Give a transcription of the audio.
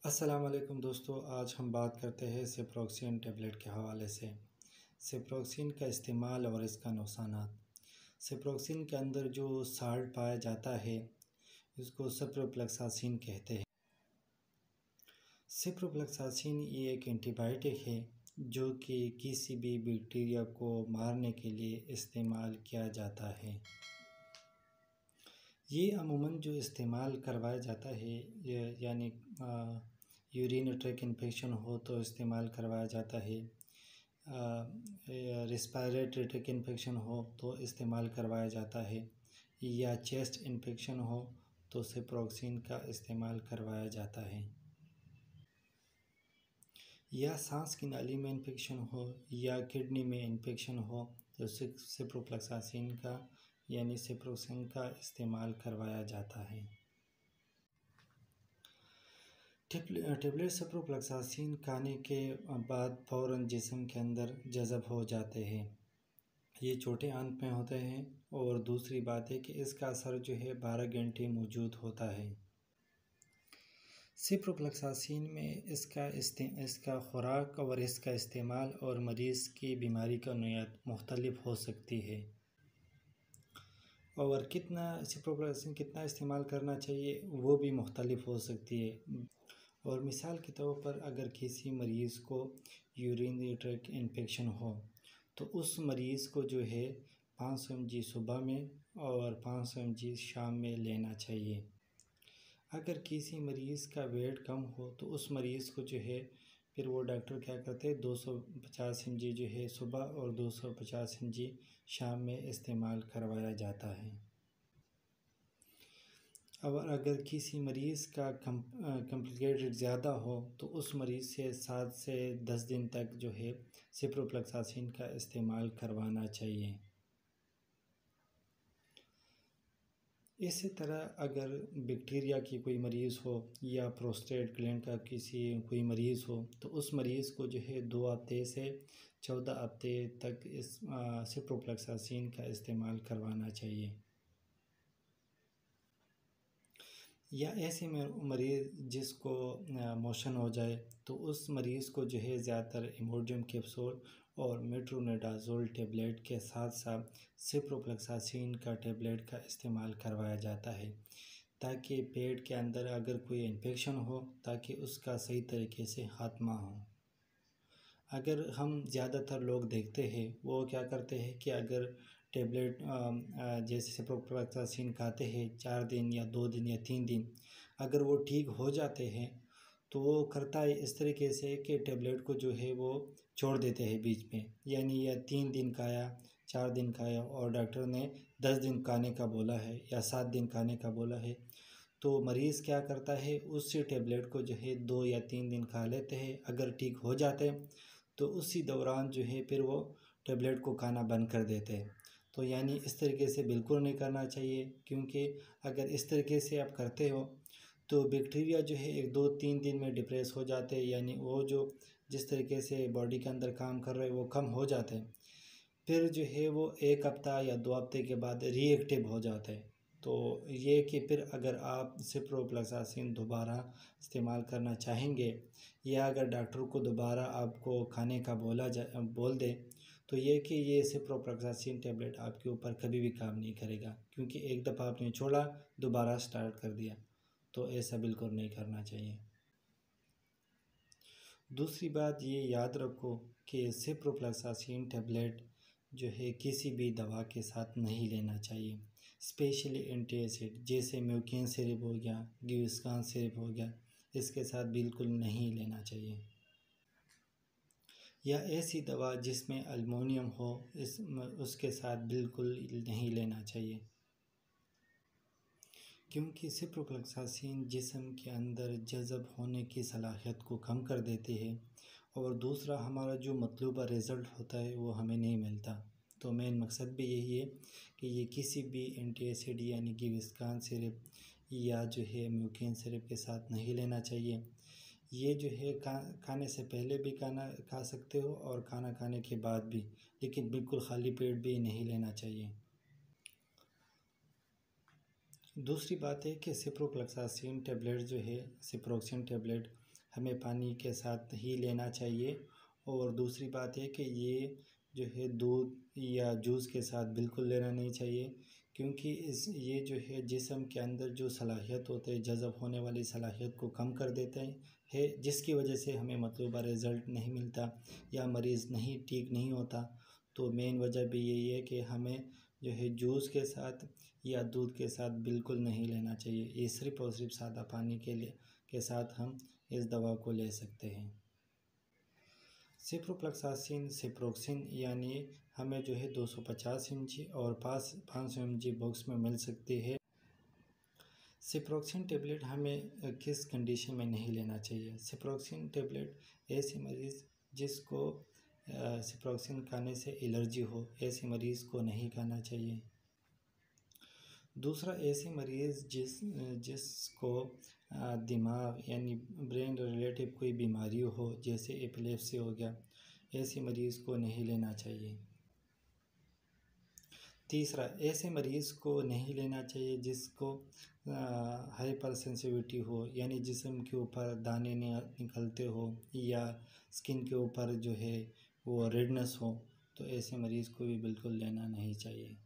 अस्सलाम वालेकुम दोस्तों। आज हम बात करते हैं सेप्रोक्सिन टेबलेट के हवाले से। सेप्रोक्सिन का इस्तेमाल और इसका नुकसानात। सेप्रोक्सिन के अंदर जो साल्ट पाया जाता है इसको सेप्रोफ्लॉक्सासिन कहते हैं। सेप्रोफ्लॉक्सासिन ये एक एंटीबायोटिक है जो कि किसी भी बैक्टीरिया को मारने के लिए इस्तेमाल किया जाता है। ये अमूमन जो इस्तेमाल करवाया जाता है यानी यूरिन ट्रैक इन्फेक्शन हो तो इस्तेमाल करवाया जाता है, रेस्पिरेटरी ट्रैक इन्फेक्शन हो तो इस्तेमाल करवाया जाता है, या चेस्ट इन्फेक्शन हो तो सेप्रोक्सिन का इस्तेमाल करवाया जाता है, या सांस की नाली में इन्फेक्शन हो या किडनी में इन्फेक्शन हो तो सेप्रोफ्लॉक्सासिन का यानी सेप्रोक्सिन का इस्तेमाल करवाया जाता है। टेबलेट सेप्रोफ्लॉक्सासिन खाने के बाद फ़ौरन जिस्म के अंदर जज़ब हो जाते हैं। ये छोटे अंत में होते हैं और दूसरी बात है कि इसका असर जो है 12 घंटे मौजूद होता है। सेप्रोफ्लॉक्सासिन में इसका खुराक और इसका इस्तेमाल और मरीज़ की बीमारी का नौयत मुख्तलिफ हो सकती है और सेप्रोफ्लॉक्सासिन कितना इस्तेमाल करना चाहिए वो भी मुख्तलिफ हो सकती है। और मिसाल के तौर पर अगर किसी मरीज़ को यूरिनरी ट्रैक इन्फेक्शन हो तो उस मरीज़ को जो है 500 mg सुबह में और 500 mg शाम में लेना चाहिए। अगर किसी मरीज़ का वेट कम हो तो उस मरीज़ को जो है फिर वो डॉक्टर क्या करते हैं 250 mg जो है सुबह और 250 mg शाम में इस्तेमाल करवाया जाता है। और अगर किसी मरीज़ का कॉम्प्लिकेटेड ज़्यादा हो तो उस मरीज़ से 7 से 10 दिन तक जो है सेप्रोफ्लॉक्सासिन का इस्तेमाल करवाना चाहिए। इसी तरह अगर बैक्टीरिया की कोई मरीज़ हो या प्रोस्टेट ग्लैंड का कोई मरीज़ हो तो उस मरीज़ को जो है 2 हफ्ते से 14 हफ्ते तक इस सेप्रोफ्लॉक्सासिन का इस्तेमाल करवाना चाहिए। या ऐसे में मरीज़ जिसको मोशन हो जाए तो उस मरीज़ को जो है ज़्यादातर इमोडियम कैप्सूल और मेट्रोनिडाज़ोल टेबलेट के साथ साथ सेप्रोफ्लॉक्सासिन का टेबलेट का इस्तेमाल करवाया जाता है ताकि पेट के अंदर अगर कोई इन्फेक्शन हो ताकि उसका सही तरीके से खात्मा हो। अगर हम ज़्यादातर लोग देखते हैं वो क्या करते हैं कि अगर टेबलेट जैसे सेप्रोफ्लॉक्सासिन खाते हैं 4 दिन या 2 दिन या 3 दिन, अगर वो ठीक हो जाते हैं तो वो करता है इस तरीके से कि टेबलेट को जो है वो छोड़ देते हैं बीच में, यानी या 3 दिन खाया 4 दिन खाया और डॉक्टर ने 10 दिन खाने का बोला है या 7 दिन खाने का बोला है तो मरीज़ क्या करता है उसी टेबलेट को जो है 2 या 3 दिन खा लेते हैं। अगर ठीक हो जाते हैं तो उसी दौरान जो है फिर वो टेबलेट को खाना बंद कर देते हैं। तो यानी इस तरीके से बिल्कुल नहीं करना चाहिए, क्योंकि अगर इस तरीके से आप करते हो तो बैक्टीरिया जो है 1-2-3 दिन में डिप्रेस हो जाते हैं, यानी वो जो जिस तरीके से बॉडी के अंदर काम कर रहे हैं वो कम हो जाते हैं, फिर जो है वो 1 हफ्ता या 2 हफ्ते के बाद रीएक्टिव हो जाते हैं। तो ये कि फिर अगर आप सेप्रोफ्लॉक्सासिन दोबारा इस्तेमाल करना चाहेंगे या अगर डॉक्टर को दोबारा आपको खाने का बोल दे तो ये कि ये सेप्रोफ्लॉक्सासिन टेबलेट आपके ऊपर कभी भी काम नहीं करेगा, क्योंकि एक दफ़ा आपने छोड़ा दोबारा स्टार्ट कर दिया, तो ऐसा बिल्कुल नहीं करना चाहिए। दूसरी बात ये याद रखो कि सेप्रोफ्लॉक्सासिन टेबलेट जो है किसी भी दवा के साथ नहीं लेना चाहिए, स्पेशली एंटी एसिड जैसे म्यूकिन सिरप हो गया, गिविस्कान सिरप हो गया, इसके साथ बिल्कुल नहीं लेना चाहिए। या ऐसी दवा जिसमें अल्मोनियम हो उसके साथ बिल्कुल नहीं लेना चाहिए, क्योंकि सेप्रोफ्लॉक्सासिन जिस्म के अंदर जज़ब होने की सलाहियत को कम कर देते हैं और दूसरा हमारा जो मतलूबा रिज़ल्ट होता है वो हमें नहीं मिलता। तो मेन मकसद भी यही है कि ये किसी भी एंटी एसिड यानी कि गिविस्कान सिरप या जो है म्यूकिन सिरप के साथ नहीं लेना चाहिए। ये जो है खाने से पहले भी खाना खा सकते हो और खाना खाने के बाद भी, लेकिन बिल्कुल खाली पेट भी नहीं लेना चाहिए। दूसरी बात है कि सेप्रोफ्लॉक्सासिन टेबलेट जो है सेप्रोक्सिन टेबलेट हमें पानी के साथ ही लेना चाहिए। और दूसरी बात है कि ये जो है दूध या जूस के साथ बिल्कुल लेना नहीं चाहिए, क्योंकि ये जो है जिस्म के अंदर जो सलाहियत होते हैं, जज़ब होने वाली सलाहियत को कम कर देते हैं, जिसकी वजह से हमें मतलूबा रिज़ल्ट नहीं मिलता या मरीज़ ठीक नहीं होता। तो मेन वजह भी यही है कि हमें जो है जूस के साथ या दूध के साथ बिल्कुल नहीं लेना चाहिए। ये सिर्फ़ और सिर्फ सादा पानी के साथ हम इस दवा को ले सकते हैं। सिप्रोफ्लोक्सासिन सिप्रोक्सिन यानी हमें जो है 250 mg और 500 mg बॉक्स में मिल सकती है। सिप्रोक्सिन टेबलेट हमें किस कंडीशन में नहीं लेना चाहिए? सिप्रोक्सिन टेबलेट ऐसे मरीज़ जिसको सिप्रोक्सिन खाने से एलर्जी हो, ऐसे मरीज़ को नहीं खाना चाहिए। दूसरा, ऐसे मरीज़ जिसको दिमाग यानी ब्रेन रिलेटिव कोई बीमारी हो, जैसे एपिलेप्सी हो गया, ऐसे मरीज़ को नहीं लेना चाहिए। तीसरा, ऐसे मरीज़ को नहीं लेना चाहिए जिसको हाइपर सेंसिटिविटी हो, यानी जिस्म के ऊपर दाने निकलते हो या स्किन के ऊपर जो है वो रेडनेस हो, तो ऐसे मरीज़ को भी बिल्कुल लेना नहीं चाहिए।